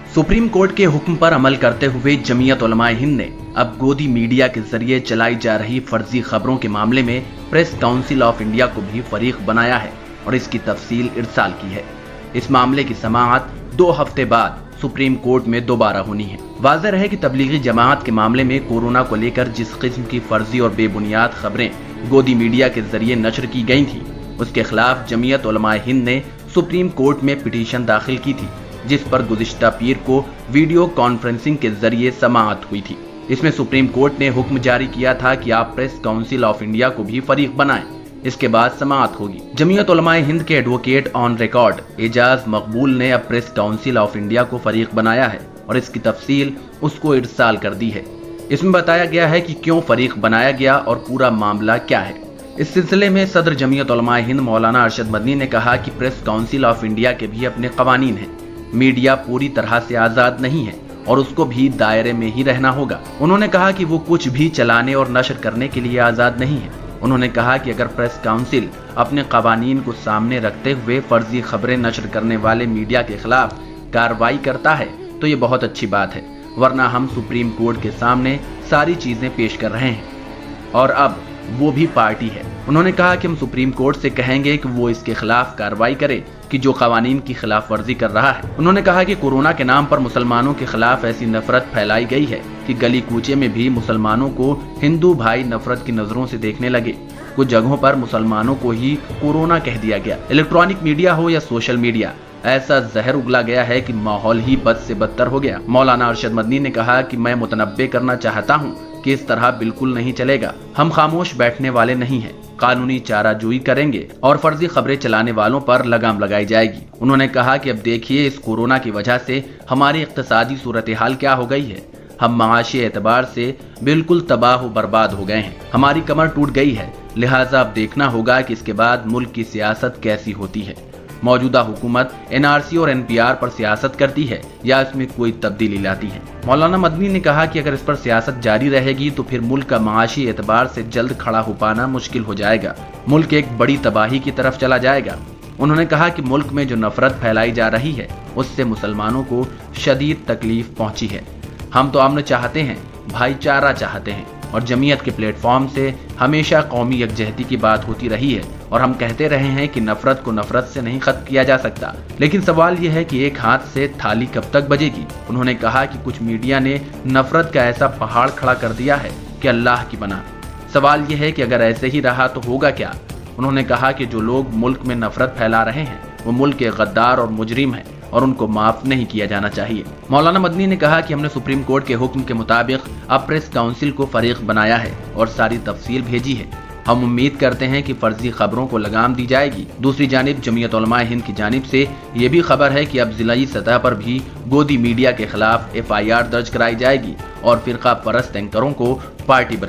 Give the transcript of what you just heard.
Supreme court के हुक्म पर अमल करते हुए जमीयत उलमाए हिंद ने अब गोदी मीडिया के जरिए चलाई जा रही फर्जी खबरों के मामले में प्रेस काउंसिल ऑफ इंडिया को भी फरीक बनाया है और इसकी तफसील इरसाल की है। इस मामले की समाअत 2 हफ्ते बाद सुप्रीम कोर्ट में दोबारा होनी है। वाज़ेह रहे कि तबलीगी जमात के मामले में कोरोना को लेकर जिस किस्म की फर्जी और बेबुनियाद खबरें गोदी मीडिया के जरिए नशर की गई थी, उसके खिलाफ जमीयत उलमाए हिंद ने सुप्रीम कोर्ट में पिटीशन दाखिल की थी, जिस पर गुज़िश्ता पीर को वीडियो कॉन्फ्रेंसिंग के जरिए समाअत हुई थी। इसमें सुप्रीम कोर्ट ने हुक्म जारी किया था कि आप प्रेस काउंसिल ऑफ इंडिया को भी फरीक बनाएं। इसके बाद समाअत होगी। जमीयत उलमाए हिंद के एडवोकेट ऑन रिकॉर्ड एजाज मकबूल ने अब प्रेस काउंसिल ऑफ इंडिया को फरीक बनाया है और इसकी तफसील उसको इरसाल कर दी है। इसमें बताया गया है कि क्यों फरीक बनाया गया और पूरा मामला क्या है। इस सिलसिले में सदर जमीयत उलमाए हिंद मौलाना अरशद मदनी ने कहा कि प्रेस काउंसिल ऑफ इंडिया के भी अपने कवानीन हैं। मीडिया पूरी तरह से आजाद नहीं है और उसको भी दायरे में ही रहना होगा। उन्होंने कहा कि वो कुछ भी चलाने और नशर करने के लिए आजाद नहीं है। उन्होंने कहा कि अगर प्रेस काउंसिल अपने कवानीन को सामने रखते हुए फर्जी खबरें नशर करने वाले मीडिया के खिलाफ कार्रवाई करता है तो ये बहुत अच्छी बात है, वरना हम सुप्रीम कोर्ट के सामने सारी चीजें पेश कर रहे हैं और अब वो भी पार्टी है। उन्होंने कहा कि हम सुप्रीम कोर्ट से कहेंगे कि वो इसके खिलाफ कार्रवाई करे कि जो कवानीन की खिलाफ वर्जी कर रहा है। उन्होंने कहा कि कोरोना के नाम पर मुसलमानों के खिलाफ ऐसी नफरत फैलाई गई है कि गली कूचे में भी मुसलमानों को हिंदू भाई नफरत की नजरों से देखने लगे। कुछ जगहों पर मुसलमानों को ही कोरोना कह दिया गया। इलेक्ट्रॉनिक मीडिया हो या सोशल मीडिया, ऐसा जहर उगला गया है कि माहौल ही बद से बदतर हो गया। मौलाना अरशद मदनी ने कहा कि मैं मुतनब्बे करना चाहता हूँ कि इस तरह बिल्कुल नहीं चलेगा। हम खामोश बैठने वाले नहीं हैं, कानूनी चाराजोई करेंगे और फर्जी खबरें चलाने वालों पर लगाम लगाई जाएगी। उन्होंने कहा कि अब देखिए, इस कोरोना की वजह से हमारी इक्तिसादी सूरत हाल क्या हो गई है। हम माशी एतबार से बिल्कुल तबाह व बर्बाद हो गए हैं। हमारी कमर टूट गई है। लिहाजा अब देखना होगा कि इसके बाद मुल्क की सियासत कैसी होती है। मौजूदा हुकूमत NRC और NPR पर सियासत करती है या इसमें कोई तब्दीली लाती है। मौलाना मदनी ने कहा कि अगर इस पर सियासत जारी रहेगी तो फिर मुल्क का माशी एतबार से जल्द खड़ा हो पाना मुश्किल हो जाएगा। मुल्क एक बड़ी तबाही की तरफ चला जाएगा। उन्होंने कहा कि मुल्क में जो नफरत फैलाई जा रही है उससे मुसलमानों को शदीद तकलीफ पहुंची है। हम तो अमन चाहते हैं, भाईचारा चाहते हैं और जमीयत के प्लेटफॉर्म से हमेशा कौमी यकजहती की बात होती रही है और हम कहते रहे हैं कि नफरत को नफरत से नहीं खत्म किया जा सकता। लेकिन सवाल यह है कि एक हाथ से थाली कब तक बजेगी। उन्होंने कहा कि कुछ मीडिया ने नफरत का ऐसा पहाड़ खड़ा कर दिया है कि अल्लाह की बना। सवाल यह है कि अगर ऐसे ही रहा तो होगा क्या। उन्होंने कहा कि जो लोग मुल्क में नफरत फैला रहे हैं वो मुल्क के गद्दार और मुजरिम हैं और उनको माफ नहीं किया जाना चाहिए। मौलाना मदनी ने कहा कि हमने सुप्रीम कोर्ट के हुक्म के मुताबिक अब प्रेस काउंसिल को फरीक बनाया है और सारी तफसील भेजी है। हम उम्मीद करते हैं कि फर्जी खबरों को लगाम दी जाएगी। दूसरी जानिब जमीयत उलमाए हिंद की जानिब से ये भी खबर है कि अब जिलाई सतह पर भी गोदी मीडिया के खिलाफ FIR दर्ज कराई जाएगी और फिरका परस्त एंकरों को पार्टी बनाएगी।